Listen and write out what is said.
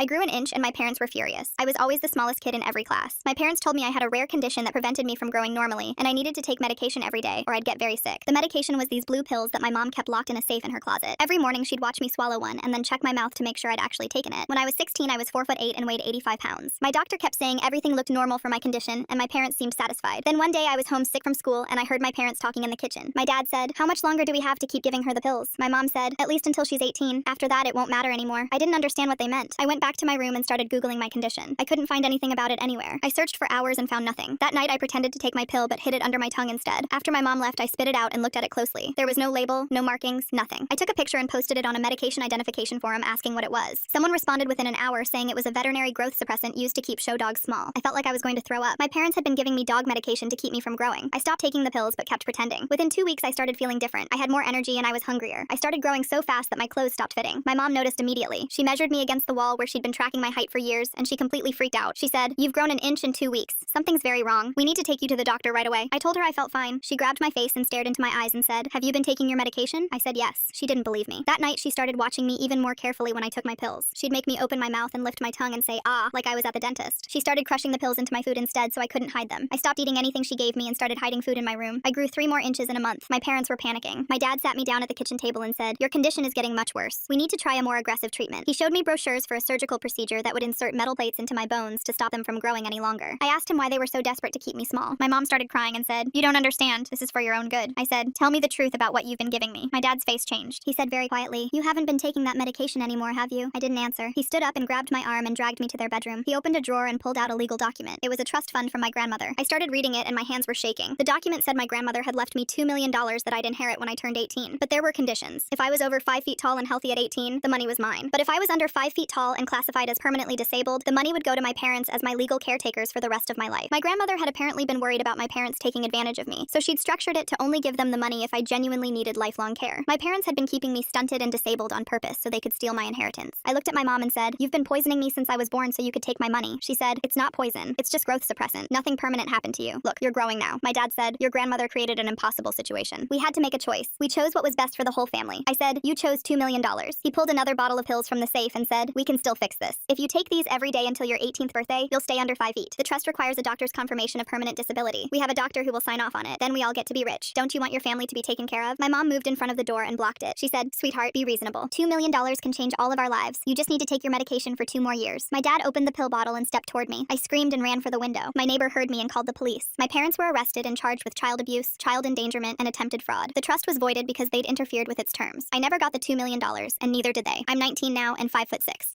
I grew an inch and my parents were furious. I was always the smallest kid in every class. My parents told me I had a rare condition that prevented me from growing normally, and I needed to take medication every day or I'd get very sick. The medication was these blue pills that my mom kept locked in a safe in her closet. Every morning she'd watch me swallow one and then check my mouth to make sure I'd actually taken it. When I was 16, I was 4'8" and weighed 85 pounds. My doctor kept saying everything looked normal for my condition, and my parents seemed satisfied. Then one day I was home sick from school and I heard my parents talking in the kitchen. My dad said, "How much longer do we have to keep giving her the pills?" My mom said, "At least until she's 18. After that, it won't matter anymore." I didn't understand what they meant. I went back to my room and started Googling my condition. I couldn't find anything about it anywhere. I searched for hours and found nothing. That night I pretended to take my pill but hid it under my tongue instead. After my mom left, I spit it out and looked at it closely. There was no label, no markings, nothing. I took a picture and posted it on a medication identification forum asking what it was. Someone responded within an hour saying it was a veterinary growth suppressant used to keep show dogs small. I felt like I was going to throw up. My parents had been giving me dog medication to keep me from growing. I stopped taking the pills but kept pretending. Within 2 weeks I started feeling different. I had more energy and I was hungrier. I started growing so fast that my clothes stopped fitting. My mom noticed immediately. She measured me against the wall where she'd been tracking my height for years, and she completely freaked out. She said, "You've grown an inch in 2 weeks. Something's very wrong. We need to take you to the doctor right away." I told her I felt fine. She grabbed my face and stared into my eyes and said, "Have you been taking your medication?" I said yes. She didn't believe me. That night she started watching me even more carefully when I took my pills. She'd make me open my mouth and lift my tongue and say "ah" like I was at the dentist. She started crushing the pills into my food instead so I couldn't hide them. I stopped eating anything she gave me and started hiding food in my room. I grew 3 more inches in a month. My parents were panicking. My dad sat me down at the kitchen table and said, "Your condition is getting much worse. We need to try a more aggressive treatment." He showed me brochures for a surgical procedure that would insert metal plates into my bones to stop them from growing any longer. I asked him why they were so desperate to keep me small. My mom started crying and said, "You don't understand. This is for your own good." I said, "Tell me the truth about what you've been giving me." My dad's face changed. He said very quietly, "You haven't been taking that medication anymore, have you?" I didn't answer. He stood up and grabbed my arm and dragged me to their bedroom. He opened a drawer and pulled out a legal document. It was a trust fund from my grandmother. I started reading it and my hands were shaking. The document said my grandmother had left me $2 million that I'd inherit when I turned 18. But there were conditions. If I was over 5 feet tall and healthy at 18, the money was mine. But if I was under 5 feet tall and classified as permanently disabled, the money would go to my parents as my legal caretakers for the rest of my life. My grandmother had apparently been worried about my parents taking advantage of me, so she'd structured it to only give them the money if I genuinely needed lifelong care. My parents had been keeping me stunted and disabled on purpose so they could steal my inheritance. I looked at my mom and said, "You've been poisoning me since I was born so you could take my money." She said, "It's not poison. It's just growth suppressant. Nothing permanent happened to you. Look, you're growing now." My dad said, "Your grandmother created an impossible situation. We had to make a choice. We chose what was best for the whole family." I said, "You chose $2 million. He pulled another bottle of pills from the safe and said, "We can still fix this. If you take these every day until your 18th birthday, you'll stay under 5 feet. The trust requires a doctor's confirmation of permanent disability. We have a doctor who will sign off on it. Then we all get to be rich. Don't you want your family to be taken care of?" My mom moved in front of the door and blocked it. She said, "Sweetheart, be reasonable. $2 million can change all of our lives. You just need to take your medication for 2 more years." My dad opened the pill bottle and stepped toward me. I screamed and ran for the window. My neighbor heard me and called the police. My parents were arrested and charged with child abuse, child endangerment, and attempted fraud. The trust was voided because they'd interfered with its terms. I never got the $2 million, and neither did they. I'm 19 now and 5'6".